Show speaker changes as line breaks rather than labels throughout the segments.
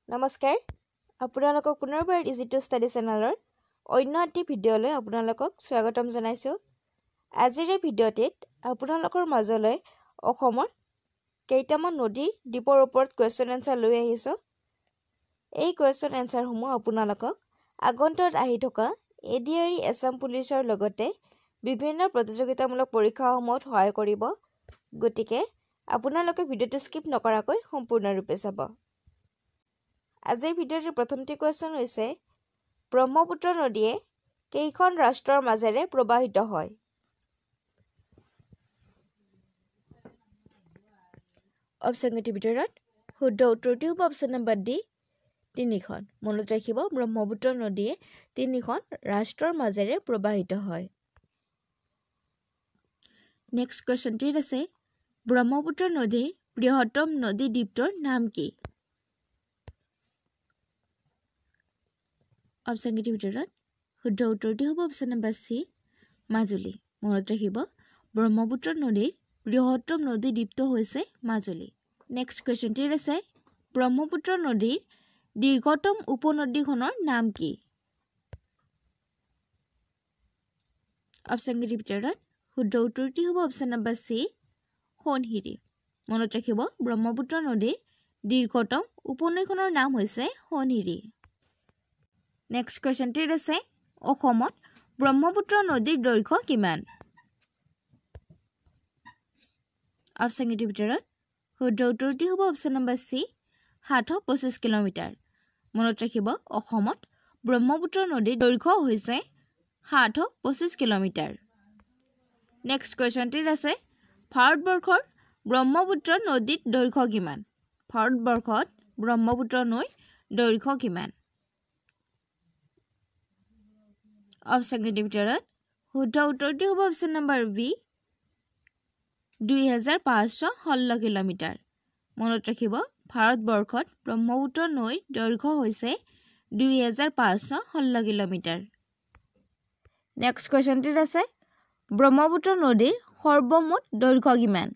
নমস্কাৰ আপোনালোকক পুনৰবাৰ ইজি টু ষ্টাডি চেনেলৰ অন্য এটি ভিডিঅ'লৈ আপোনালোকক স্বাগতম জনাইছোঁ। আজিৰ এই ভিডিঅ'টিত আপোনালোকৰ মাজলৈ অসমৰ কেইটামান নদীৰ দ্বীপৰ ওপৰত কুৱেশ্যন এনচাৰ লৈ আহিছোঁ। এই কুৱেশ্যন এনচাৰসমূহ আপোনালোকক আগন্তুক আহি থকা ADRE আছাম পুলিচৰ লগতে বিভিন্ন প্ৰতিযোগিতামূলক পৰীক্ষাসমূহত সহায় কৰিব। গতিকে আপোনালোকে ভিডিঅ'টো স্কিপ নকৰাকৈ সম্পূৰ্ণৰূপে চাব। আজিৰ ভিডিঅ'ৰ প্ৰথমটি কুৱেশ্যন হৈছে ব্ৰহ্মপুত্ৰ নদীয়ে কেইখন ৰাষ্ট্ৰৰ মাজেৰে প্ৰবাহিত হয়? অপশ্যনকেইটিৰ ভিতৰত শুদ্ধ উত্তৰটি হ'ব অপশ্যন নম্বৰ ডি 3খন। মনত ৰাখিব ব্ৰহ্মপুত্ৰ নদীয়ে 3খন ৰাষ্ট্ৰৰ মাজেৰে প্ৰবাহিত হয়। নেক্সট কুৱেশ্যনটিত আছে ব্ৰহ্মপুত্ৰ নদীৰ বৃহত্তম নদী দ্বীপটোৰ নাম কি? অপশ্যনকেইটিৰ ভিতৰত শুদ্ধ উত্তৰটি হ'ব অপশ্যন নম্বৰ চি মাজুলী। মনত ৰাখিব ব্ৰহ্মপুত্ৰ নদীৰ বৃহত্তম নদী দ্বীপটো হৈছে মাজুলী। নেক্সট কুৱেশ্যনটিত আছে ব্ৰহ্মপুত্ৰ নদীৰ দীৰ্ঘতম উপনদীখনৰ নাম কি? অপশ্যনকেইটিৰ ভিতৰত শুদ্ধ উত্তৰটি হ'ব অপশ্যন নম্বৰ চি সোণশিৰি। মনত ৰাখিব ব্ৰহ্মপুত্ৰ নদীৰ দীৰ্ঘতম উপনদীখনৰ নাম হৈছে সোণশিৰি। নেক্সট কুৱেশ্যনটিত আছে অসমত ব্ৰহ্মপুত্ৰ নদীৰ দৈৰ্ঘ্য কিমান? অপশ্যনকেইটিৰ ভিতৰত শুদ্ধ উত্তৰটি হ'ব অপশ্যন নম্বৰ চি 725 কিলোমিটাৰ। মনত ৰাখিব অসমত ব্ৰহ্মপুত্ৰ নদীৰ দৈৰ্ঘ্য হৈছে 725 কিলোমিটাৰ। নেক্সট কুৱেশ্যনটিত আছে ভাৰতবৰ্ষৰ ব্ৰহ্মপুত্ৰ নদীৰ দৈৰ্ঘ্য কিমান? ভাৰতবৰ্ষত ব্ৰহ্মপুত্ৰ নৈৰ দৈৰ্ঘ্য কিমান? অপশ্যনকেইটিৰ ভিতৰত শুদ্ধ উত্তৰটি হ'ব অপশ্যন নম্বৰ বি 2516 কিলোমিটাৰ। মনত ৰাখিব ভাৰতবৰ্ষত ব্ৰহ্মপুত্ৰ নৈৰ দৈৰ্ঘ্য হৈছে 2516 কিলোমিটাৰ। নেক্সট কুৱেশ্যনটিত আছে ব্ৰহ্মপুত্ৰ নদীৰ সৰ্বমুঠ দৈৰ্ঘ্য কিমান?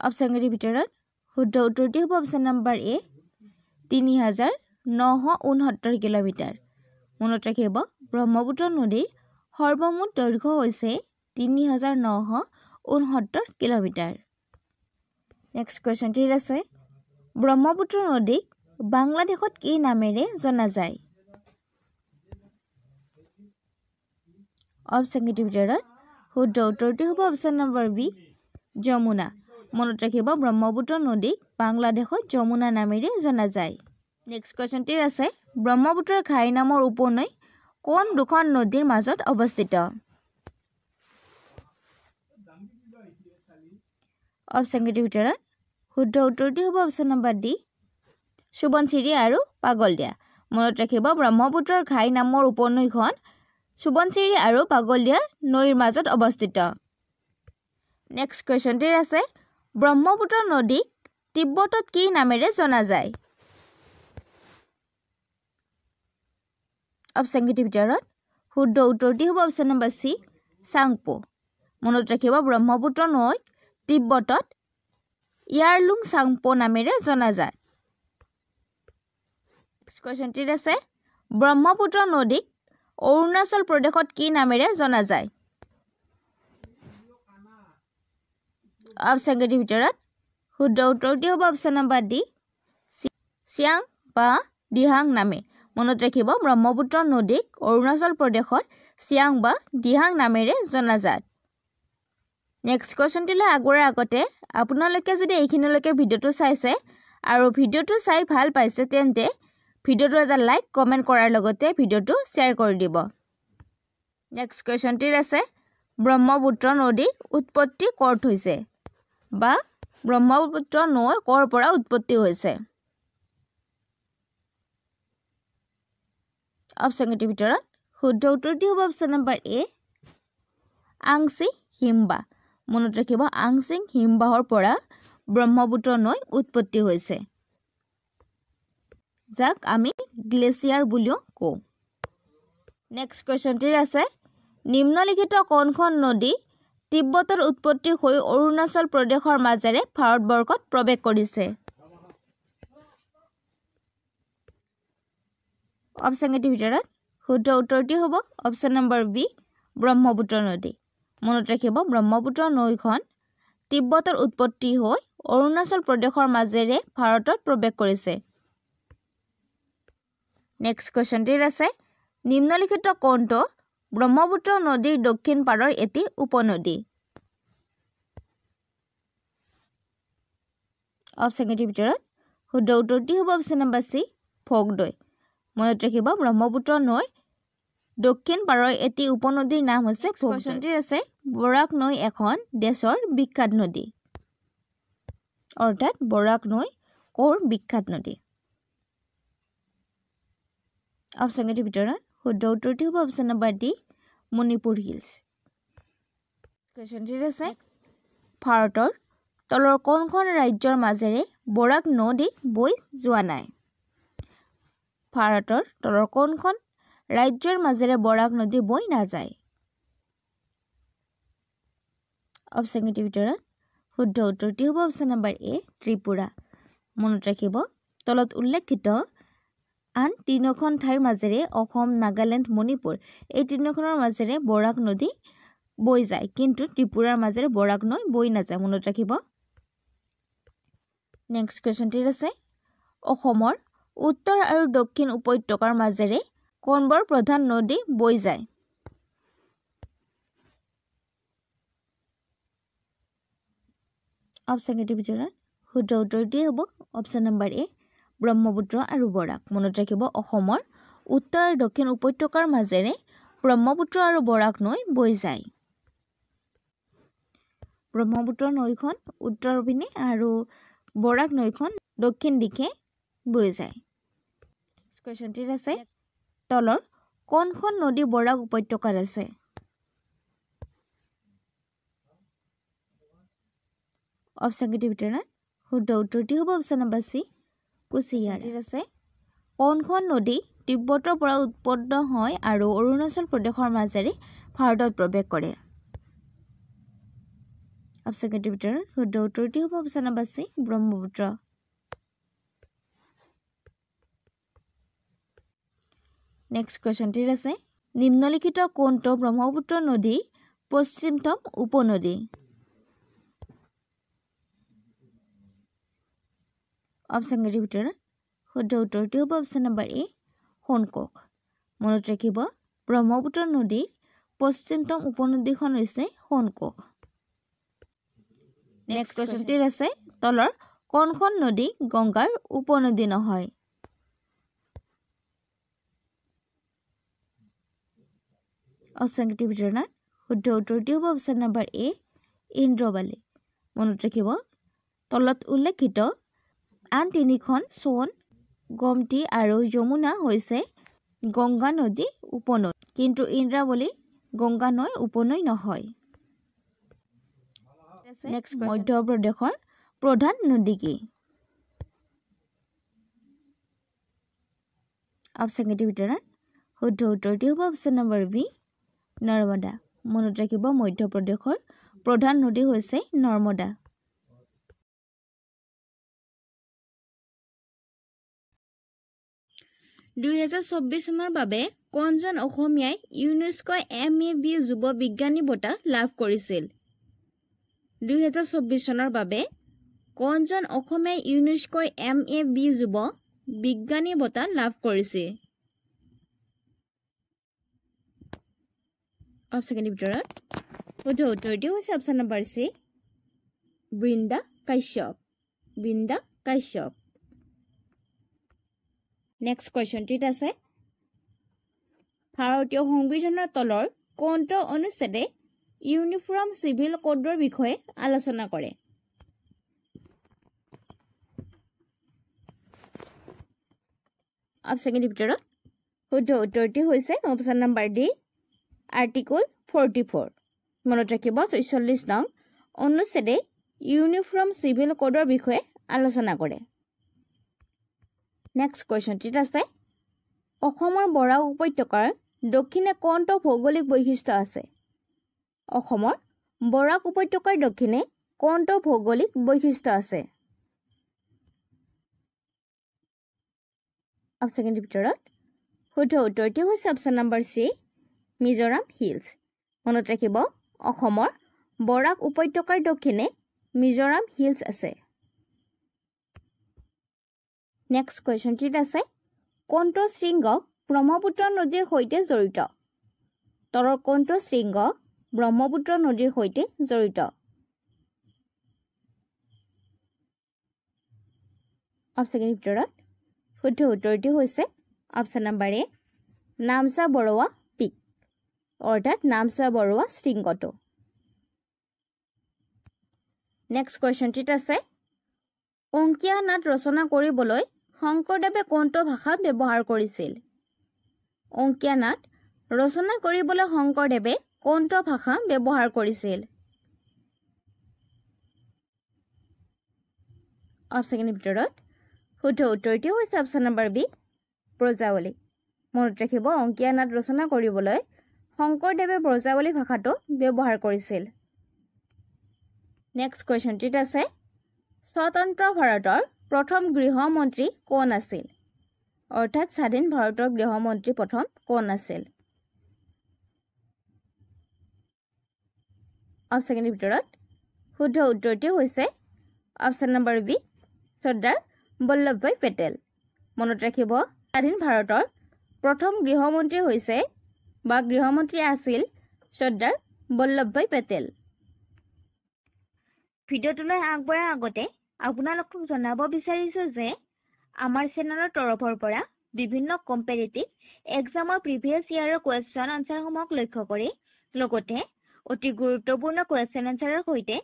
অপশ্যনকেইটিৰ ভিতৰত শুদ্ধ উত্তৰটি হ'ব অপশ্যন নম্বৰ এ 3969 কিলোমিটাৰ। মনত ৰাখিব ব্ৰহ্মপুত্ৰ নদীৰ সৰ্বমুঠ দৈৰ্ঘ্য হৈছে 3969 কিলোমিটাৰ। নেক্সট কুৱেশ্যনটিত আছে ব্ৰহ্মপুত্ৰ নদীক বাংলাদেশত কি নামেৰে জনা যায়? অপশ্যনকেইটিৰ ভিতৰত শুদ্ধ উত্তৰটি হ'ব অপশ্যন নম্বৰ বি যমুনা। মনত ৰাখিব ব্ৰহ্মপুত্ৰ নদীক বাংলাদেশত যমুনা নামেৰে জনা যায়। নেক্সট কুৱেশ্যনটিত আছে ব্ৰহ্মপুত্ৰৰ ঘাই নামৰ উপনৈ কোন দুখন নদীৰ মাজত অৱস্থিত? অপশ্যনকেইটিৰ ভিতৰত শুদ্ধ উত্তৰটি হ'ব অপশ্যন নম্বৰ ডি সোৱণশিৰি আৰু পাগলদিয়া। মনত ৰাখিব ব্ৰহ্মপুত্ৰৰ ঘাই নামৰ উপনৈখন সোৱণশিৰি আৰু পাগলদিয়া নৈৰ মাজত অৱস্থিত। নেক্সট কুৱেশ্যনটিত আছে ব্ৰহ্মপুত্ৰ নদীক তিব্বতত কি নামেৰে জনা যায়? অপশ্যনকেইটিৰ ভিতৰত শুদ্ধ উত্তৰটি হ'ব অপশ্যন নম্বৰ চি চাংপো। মনত ৰাখিব ব্ৰহ্মপুত্ৰ নৈক তিব্বতত ইয়াৰলুং চাংপো নামেৰে জনা যায়। নেক্সট কুৱেশ্যনটিত আছে ব্ৰহ্মপুত্ৰ নদীক অৰুণাচল প্ৰদেশত কি নামেৰে জনা যায়? অপশ্যনকেইটিৰ ভিতৰত শুদ্ধ উত্তৰটি হ'ব অপশ্যন নম্বৰ ডি চিয়াং বা দিহাং নামে। মনত ৰাখিব ব্ৰহ্মপুত্ৰ নদীক অৰুণাচল প্ৰদেশৰ চিয়াং বা দিহাং নামেৰে জনা যায়। নেক্সট কুৱেশ্যনটিলৈ আগৰে আগতে আপোনালোকে যদি এইখিনিলৈকে ভিডিঅ'টো চাইছে আৰু ভিডিঅ'টো চাই ভাল পাইছে তেন্তে ভিডিঅ'টো এটা লাইক কমেণ্ট কৰাৰ লগতে ভিডিঅ'টো শ্বেয়াৰ কৰি দিব। নেক্সট কুৱেশ্যনটিত আছে ব্ৰহ্মপুত্ৰ নদীৰ উৎপত্তি ক'ত হৈছে বা ব্ৰহ্মপুত্ৰ নৈ ক'ৰ পৰা উৎপত্তি হৈছে? অপশ্যনকেইটিৰ ভিতৰত শুদ্ধ উত্তৰটি হ'ব অপশ্যন নম্বৰ এ আংছি হিমবাহ। মনত ৰাখিব আংছিং হিমবাহৰ পৰা ব্ৰহ্মপুত্ৰ নৈ উৎপত্তি হৈছে, যাক আমি গ্লেচিয়াৰ বুলিও কওঁ। নেক্সট কুৱেশ্যনটিত আছে নিম্নলিখিত কোনখন নদী তিব্বতৰ উৎপত্তি হৈ অৰুণাচল প্ৰদেশৰ মাজেৰে ভাৰতবৰ্ষত প্ৰৱেশ কৰিছে অপশ্যন কেইটিৰ ভিতৰত শুদ্ধ উত্তৰটি হ'ব অপশ্যন নম্বৰ বি ব্ৰহ্মপুত্ৰ নদী মনত ৰাখিব ব্ৰহ্মপুত্ৰ নৈখন তিব্বতৰ উৎপত্তি হৈ অৰুণাচল প্ৰদেশৰ মাজেৰে ভাৰতত প্ৰৱেশ কৰিছে নেক্সট কোৱেশ্চনটিৰ আছে নিম্নলিখিত কোনটো ব্ৰহ্মপুত্ৰ নদীৰ দক্ষিণ পাৰৰ এটি উপনদী অপশ্যন কেইটিৰ ভিতৰত শুদ্ধ উত্তৰটি হ'ব অপশ্যন নম্বৰ চি ভোগদৈ মনত ৰাখিব ব্ৰহ্মপুত্ৰ নৈৰ দক্ষিণ পাৰৰ এটি উপনদীৰ নাম হৈছে কোৱেশ্চনটিৰ আছে বৰাক নৈ এখন দেশৰ বিখ্যাত নদী অৰ্থাৎ বৰাক নৈ ক'ৰ বিখ্যাত নদী অপশ্যন কেইটিৰ ভিতৰত শুদ্ধ উত্তৰটি হ'ব option number D Manipur hills কোৱেশ্চনটিৰ আছে ভাৰতৰ তলৰ কোনখন ৰাজ্যৰ মাজেৰে বৰাক নদী বৈ যোৱা নাই ভাৰতৰ তলৰ কোনখন ৰাজ্যৰ মাজেৰে বৰাক নদী বৈ নাযায় অপশ্যন কেইটিৰ ভিতৰত শুদ্ধ উত্তৰটি হ'ব অপশ্যন নম্বৰ এ ত্ৰিপুৰা মনত ৰাখিব তলত উল্লেখিত আন তিনিখন ঠাইৰ মাজেৰে অসম নাগালেণ্ড মণিপুৰ এই তিনিখনৰ মাজেৰে বৰাক নদী বৈ যায় কিন্তু ত্ৰিপুৰাৰ মাজেৰে বৰাক নৈ বৈ নাযায় মনত ৰাখিব নেক্সট কোৱেশ্চনটিৰ আছে অসমৰ উত্তৰ আৰু দক্ষিণ উপত্যকাৰ মাজেৰে কোনবোৰ প্ৰধান নদী বৈ যায় অপশ্যন কেইটিৰ ভিতৰত শুদ্ধ উত্তৰটি হ'ব অপশ্যন নম্বৰ এ ব্ৰহ্মপুত্ৰ আৰু বৰাক মনত ৰাখিব অসমৰ উত্তৰ আৰু দক্ষিণ উপত্যকাৰ মাজেৰে ব্ৰহ্মপুত্ৰ আৰু বৰাক নৈ বৈ যায় ব্ৰহ্মপুত্ৰ নৈখন উত্তৰ পিনে আৰু বৰাক নৈখন দক্ষিণ দিশে বৈ যায় কোৱেশ্চনটিৰ আছে তলৰ কোনখন নদী বৰাক উপত্যকাত আছে অপশ্যন কেইটিৰ ভিতৰত শুদ্ধ উত্তৰটি হ'ব অপশ্যন নম্বৰ চি কুশিয়াৰ আছে কোনখন নদী তিব্বতৰ পৰা উৎপন্ন হয় আৰু অৰুণাচল প্ৰদেশৰ মাজেৰে ভাৰতত প্ৰৱেশ কৰে অপশ্যন কেইটিৰ ভিতৰত শুদ্ধ উত্তৰটি হ'ব option number C Brahmaputra next কোৱেশ্চনটিৰ আছে নিম্নলিখিত কোনটো ব্ৰহ্মপুত্ৰ নদীৰ পশ্চিমতম উপনদী অপশ্যন কেইটিৰ ভিতৰত শুদ্ধ উত্তৰটি হ'ব অপশ্যন নম্বৰ এ সোণকোষ মনত ৰাখিব ব্ৰহ্মপুত্ৰ নদীৰ পশ্চিমতম উপনদীখন হৈছে সোণকোষ নেক্সট কোৱেশ্চনটিৰ আছে তলৰ কোনখন নদী গংগাৰ উপনদী নহয় অপশ্যন কেইটিৰ ভিতৰত শুদ্ধ উত্তৰটি হ'ব অপশ্যন নম্বৰ এ ইন্দ্ৰবালী মনত ৰাখিব তলত উল্লেখিত আন তিনিখন সোণ গোমতী আৰু যমুনা হৈছে গংগা নদীৰ উপনৈ কিন্তু ইন্দ্ৰাৱলী গংগা নৈৰ উপনৈ নহয় নেক্সট মধ্য প্ৰদেশৰ প্ৰধান নদী কি অপশ্যন কেইটিৰ ভিতৰত শুদ্ধ উত্তৰটি হ'ব অপশ্যন নম্বৰ বি নৰ্মদা মনত ৰাখিব মধ্য প্ৰদেশৰ প্ৰধান নদী হৈছে নৰ্মদা 2024 চনৰ বাবে কোনজন অসমীয়াই ইউনেস্কো এমএবি যুৱ বিজ্ঞানী বঁটা লাভ কৰিছিল 2024 চনৰ বাবে কোনজন অসমীয়াই ইউনেস্কো এমএবি যুৱ বিজ্ঞানী বঁটা লাভ কৰিছে অপশ্যন কেইটিৰ ভিতৰত শুদ্ধ উত্তৰটি হৈছে option number C Brinda Kashyap next কোৱেশ্চনটিত আছে ভাৰতীয় সংবিধানৰ তলৰ কোনটো অনুচ্ছেদে ইউনিফৰ্ম চিভিল কোডৰ বিষয়ে আলোচনা কৰে অপশ্যন কেইটিৰ ভিতৰত শুদ্ধ উত্তৰটি হৈছে অপশ্যন নম্বৰ ডি আৰ্টিকল 44 মনত ৰাখিব 46 নং অনুচ্ছেদে ইউনিফৰ্ম চিভিল কোডৰ বিষয়ে আলোচনা কৰে নেক্সট কোৱেশ্চনটিত আছে অসমৰ বৰাক উপত্যকাৰ দক্ষিণে কোনটো ভৌগোলিক বৈশিষ্ট্য আছে অসমৰ বৰাক উপত্যকাৰ দক্ষিণে কোনটো ভৌগোলিক বৈশিষ্ট্য আছে? অপশ্যনৰ ভিতৰত শুদ্ধ উত্তৰটি হৈছে option number C, Mizoram hills. মনত ৰাখিব, অসমৰ বৰাক উপত্যকাৰ দক্ষিণে মিজোৰাম হিলছ আছে। নেক্সট কুৱেশ্যনটিত আছে, কোনটো শৃংগ ব্ৰহ্মপুত্ৰ নদীৰ সৈতে জড়িত? তলৰ কোনটো শৃংগ ব্ৰহ্মপুত্ৰ নদীৰ সৈতে জড়িত? অপশ্যনৰ ভিতৰত শুদ্ধ উত্তৰটি হৈছে অপশ্যন নম্বৰ এ, নামচা বৰুৱা পিক, অৰ্থাৎ নামচা বৰুৱা শৃংগটো। নেক্সট কুৱেশ্যনটিত আছে, অংকীয়া নাট ৰচনা কৰিবলৈ শংকৰদেৱে কোনটো ভাষা ব্যৱহাৰ কৰিছিল? অংকীয়া নাট ৰচনা কৰিবলৈ শংকৰদেৱে কোনটো ভাষা ব্যৱহাৰ কৰিছিল? অপশ্যনৰ ভিতৰত শুদ্ধ উত্তৰটি হৈছে অপশ্যন নম্বৰ বি, ব্ৰজাৱলী। মনত ৰাখিব, অংকীয়া নাট ৰচনা কৰিবলৈ শংকৰদেৱে ব্ৰজাৱলী ভাষাটো ব্যৱহাৰ কৰিছিল। নেক্সট কুৱেশ্যনটিত আছে, স্বতন্ত্ৰ ভাৰতৰ প্ৰথম গৃহমন্ত্ৰী কোন আছিল? অৰ্থাৎ স্বাধীন ভাৰতৰ গৃহমন্ত্ৰী প্ৰথম কোন আছিল? অপশ্যনৰ ভিতৰত শুদ্ধ উত্তৰটি হৈছে option number B, Sardar Vallabhbhai Patel. মনত ৰাখিব, স্বাধীন ভাৰতৰ প্ৰথম গৃহমন্ত্ৰী হৈছে বা গৃহমন্ত্ৰী আছিল চৰ্দাৰ বল্লভভাই পেটেল। ভিডিঅ'টোলৈ আগবঢ়াৰ আগতে আপোনালোকক জনাব বিচাৰিছোঁ যে আমাৰ চেনেলৰ তৰফৰ পৰা বিভিন্ন কম্পেৰিটিভ এক্সামৰ প্ৰিভিয়াছ ইয়াৰৰ কুৱেশ্যন আনচাৰসমূহক লক্ষ্য কৰি লগতে অতি গুৰুত্বপূৰ্ণ কুৱেশ্যন আনচাৰৰ সৈতে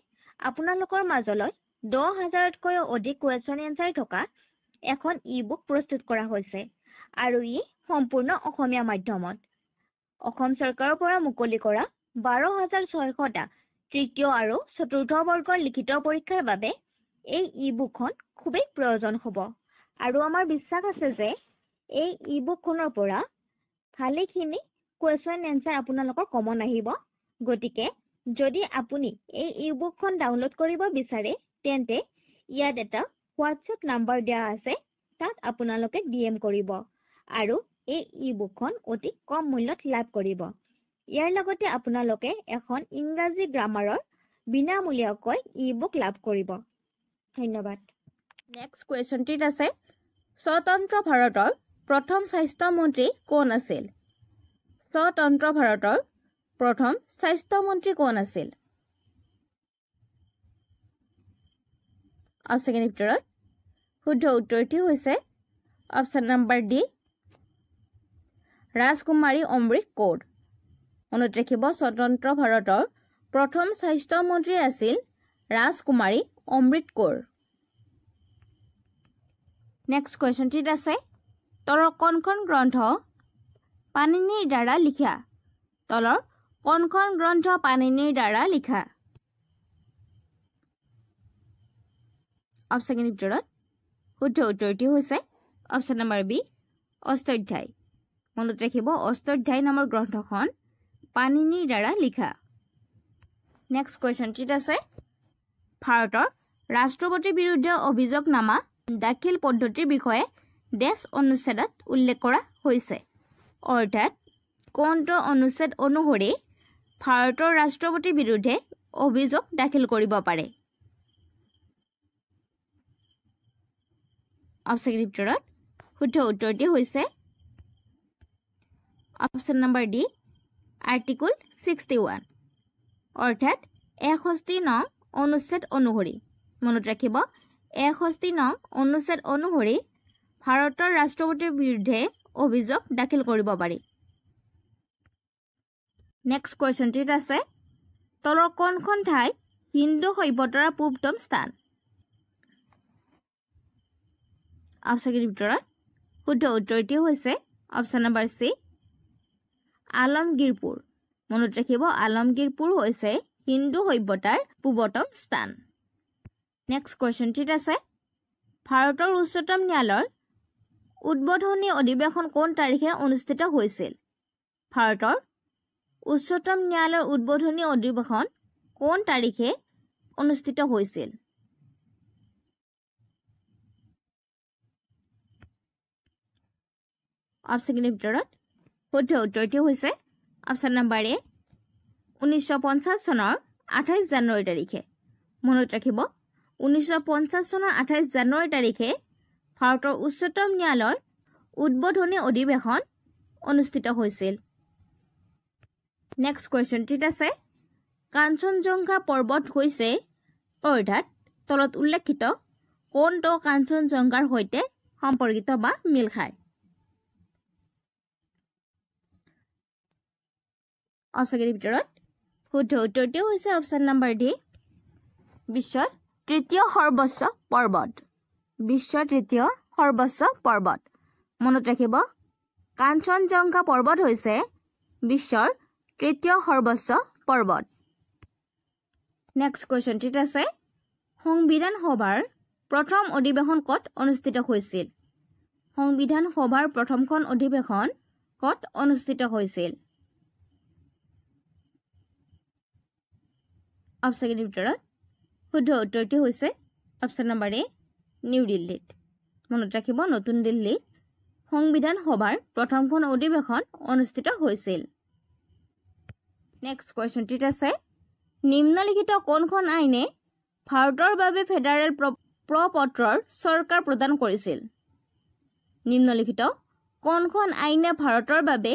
আপোনালোকৰ মাজলৈ 10,000তকৈও অধিক কুৱেশ্যন এনচাৰ থকা এখন ই-বুক প্ৰস্তুত কৰা হৈছে আৰু ই সম্পূৰ্ণ অসমীয়া মাধ্যমত। অসম চৰকাৰৰ পৰা মুকলি কৰা 12,600টা তৃতীয় আৰু চতুৰ্থ বৰ্গৰ লিখিত পৰীক্ষাৰ বাবে এই ই-বুকখন খুবেই প্ৰয়োজন হ'ব আৰু আমাৰ বিশ্বাস আছে যে এই ই-বুকখনৰ পৰা ভালেখিনি কুৱেশ্যন এনচাৰ আপোনালোকৰ কমন আহিব। গতিকে যদি আপুনি এই ই-বুকখন ডাউনলোড কৰিব বিচাৰে তেন্তে ইয়াত এটা হোৱাটছএপ নাম্বাৰ দিয়া আছে, তাত আপোনালোকে DM কৰিব আৰু এই ই-বুকখন অতি কম মূল্যত লাভ কৰিব। ইয়াৰ লগতে আপোনালোকে এখন ইংৰাজী গ্ৰামাৰৰ বিনামূলীয়াকৈ ই-বুক লাভ কৰিব। ধন্যবাদ। নেক্সট কুৱেশ্যনটিত আছে, স্বতন্ত্ৰ ভাৰতৰ প্ৰথম স্বাস্থ্যমন্ত্ৰী কোন আছিল? স্বতন্ত্ৰ ভাৰতৰ প্ৰথম স্বাস্থ্যমন্ত্ৰী কোন আছিল? অপশ্যনৰ ভিতৰত শুদ্ধ উত্তৰটি হৈছে অপশ্যন নম্বৰ ডি, ৰাজকুমাৰী অমৃত কৌৰ। মনত ৰাখিব, স্বতন্ত্ৰ ভাৰতৰ প্ৰথম স্বাস্থ্যমন্ত্ৰী আছিল ৰাজকুমাৰী অমৃত কৌৰ। নেক্সট কুৱেশ্যনটিত আছে, তলৰ কোনখন গ্ৰন্থ পাণিনিৰ দ্বাৰা লিখা? তলৰ কোনখন গ্ৰন্থ পাণিনিৰ দ্বাৰা লিখা? অপশ্যনৰ ভিতৰত শুদ্ধ উত্তৰটি হৈছে অপশ্যন নম্বৰ বি, অষ্টাধ্যায়ী। মনত ৰাখিব, অষ্টাধ্যায়ী নামৰ গ্ৰন্থখন পাণিনিৰ দ্বাৰা লিখা। নেক্সট কুৱেশ্যনটিত আছে, ভাৰতৰ ৰাষ্ট্ৰপতিৰ বিৰুদ্ধে অভিযোগনামা দাখিল পদ্ধতিৰ বিষয়ে ডেছ অনুচ্ছেদত উল্লেখ কৰা হৈছে? অৰ্থাৎ কোনটো অনুচ্ছেদ অনুসৰি ভাৰতৰ ৰাষ্ট্ৰপতিৰ বিৰুদ্ধে অভিযোগ দাখিল কৰিব পাৰে? অপশ্যনৰ ভিতৰত শুদ্ধ উত্তৰটি হৈছে অপশ্যন নম্বৰ ডি, আৰ্টিকল 61, অৰ্থাৎ 61 নং অনুচ্ছেদ অনুসৰি। মনত ৰাখিব, 61 নং অনুচ্ছেদ অনুসৰি ভাৰতৰ ৰাষ্ট্ৰপতিৰ বিৰুদ্ধে অভিযোগ দাখিল কৰিব পাৰি। নেক্সট কুৱেশ্যনটিত আছে, তলৰ কোনখন ঠাই হিন্দু সভ্যতাৰ পূৰ্বতম স্থান? অপশ্যনৰ ভিতৰত শুদ্ধ উত্তৰটি হৈছে অপশ্যন নম্বৰ চি, আলমগীৰপুৰ। মনত ৰাখিব, আলমগীৰপুৰ হৈছে হিন্দু সভ্যতাৰ পূৰ্বতম স্থান। নেক্সট কুৱেশ্যনটিত আছে, ভাৰতৰ উচ্চতম ন্যায়ালয়ৰ উদ্বোধনী অধিৱেশন কোন তাৰিখে অনুষ্ঠিত হৈছিল? ভাৰতৰ উচ্চতম ন্যায়ালয়ৰ উদ্বোধনী অধিৱেশন কোন তাৰিখে অনুষ্ঠিত হৈছিল অপচনৰ ভিতৰত শুদ্ধ উত্তৰটো হৈছে অপচন নম্বৰ এ 1950 চনৰ 28 জানুৱাৰী তাৰিখে মনত ৰাখিব 1950 চনৰ 28 জানুৱাৰী তাৰিখে ভাৰতৰ উচ্চতম ন্যায়ালয়ৰ উদ্বোধনী অধিৱেশন অনুষ্ঠিত হৈছিল নেক্সট কোৱেশ্চনটিত আছে কাঞ্চনজংঘা পৰ্বত হৈছে অৰ্থাৎ তলত উল্লেখিত কোনটো কাঞ্চনজংঘাৰ সৈতে সম্পৰ্কিত বা মিল খায় অপচনৰ ভিতৰত শুদ্ধ উত্তৰটো হৈছে অপচন নম্বৰ ডি বিশ্বৰ তৃতীয় সৰ্বোচ্চ পৰ্বত বিশ্বৰ তৃতীয় সৰ্বোচ্চ পৰ্বত মনত ৰাখিব কাঞ্চনজংঘা পৰ্বত হৈছে বিশ্বৰ তৃতীয় সৰ্বোচ্চ পৰ্বত নেক্সট কোৱেশ্চনটিত আছে সংবিধান সভাৰ প্ৰথম অধিৱেশন ক'ত অনুষ্ঠিত হৈছিল সংবিধান সভাৰ প্ৰথমখন অধিৱেশন ক'ত অনুষ্ঠিত হৈছিল অপচনৰ ভিতৰত শুদ্ধ উত্তৰটো হৈছে অপচন নম্বৰ এ নিউ দিল্লীত মনত ৰাখিব নতুন দিল্লীত সংবিধান সভাৰ প্ৰথমখন অধিৱেশন অনুষ্ঠিত হৈছিল নেক্সট কোৱেশ্চনটিত আছে নিম্নলিখিত কোনখন আইনে ভাৰতৰ বাবে ফেডাৰেল প্ৰপত্ৰৰ চৰকাৰ প্ৰদান কৰিছিল নিম্নলিখিত কোনখন আইনে ভাৰতৰ বাবে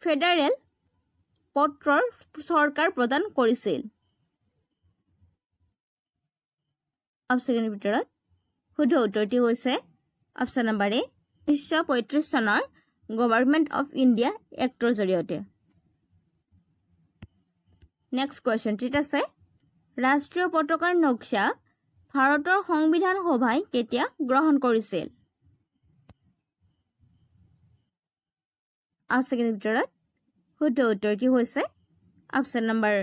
ফেডাৰেল পত্ৰৰ চৰকাৰ প্ৰদান কৰিছিল অপচনৰ ভিতৰত শুদ্ধ উত্তৰটো হৈছে অপচন নম্বৰ এ 1935 চনৰ গভৰ্ণমেণ্ট অফ ইণ্ডিয়া এক্টৰ জৰিয়তে নেক্সট কোৱেশ্চনটিত আছে ৰাষ্ট্ৰীয় পতাকাৰ নক্সা ভাৰতৰ সংবিধান সভাই কেতিয়া গ্ৰহণ কৰিছিল অপচনৰ ভিতৰত শুদ্ধ উত্তৰটো হৈছে অপচন নম্বৰ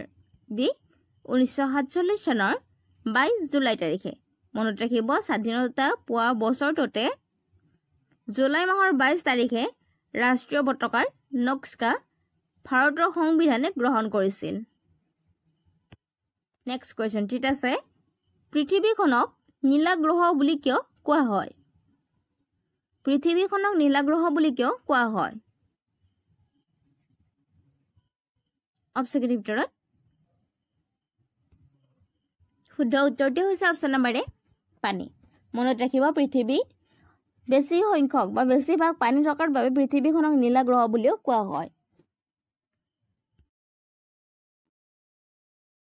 বি 1947 চনৰ 22 জুলাই তাৰিখে মনত ৰাখিব স্বাধীনতা পোৱা বছৰটোতে জুলাই মাহৰ 22 তাৰিখে ৰাষ্ট্ৰীয় পতাকাৰ নক্সা ভাৰতৰ সংবিধানে গ্ৰহণ কৰিছিল নেক্সট কোৱেশ্চনটিত আছে পৃথিৱীখনক নীলা গ্ৰহ বুলি কিয় কোৱা হয় পৃথিৱীখনক নীলা গ্ৰহ বুলি কিয় কোৱা হয় অপচনৰ ভিতৰত শুদ্ধ উত্তৰটো হৈছে অপচন নম্বৰ এ পানী মনত ৰাখিব পৃথিৱীত বেছি সংখ্যক বা বেছিভাগ পানী থকাৰ বাবে পৃথিৱীখনক নীলা গ্ৰহ বুলিও কোৱা হয়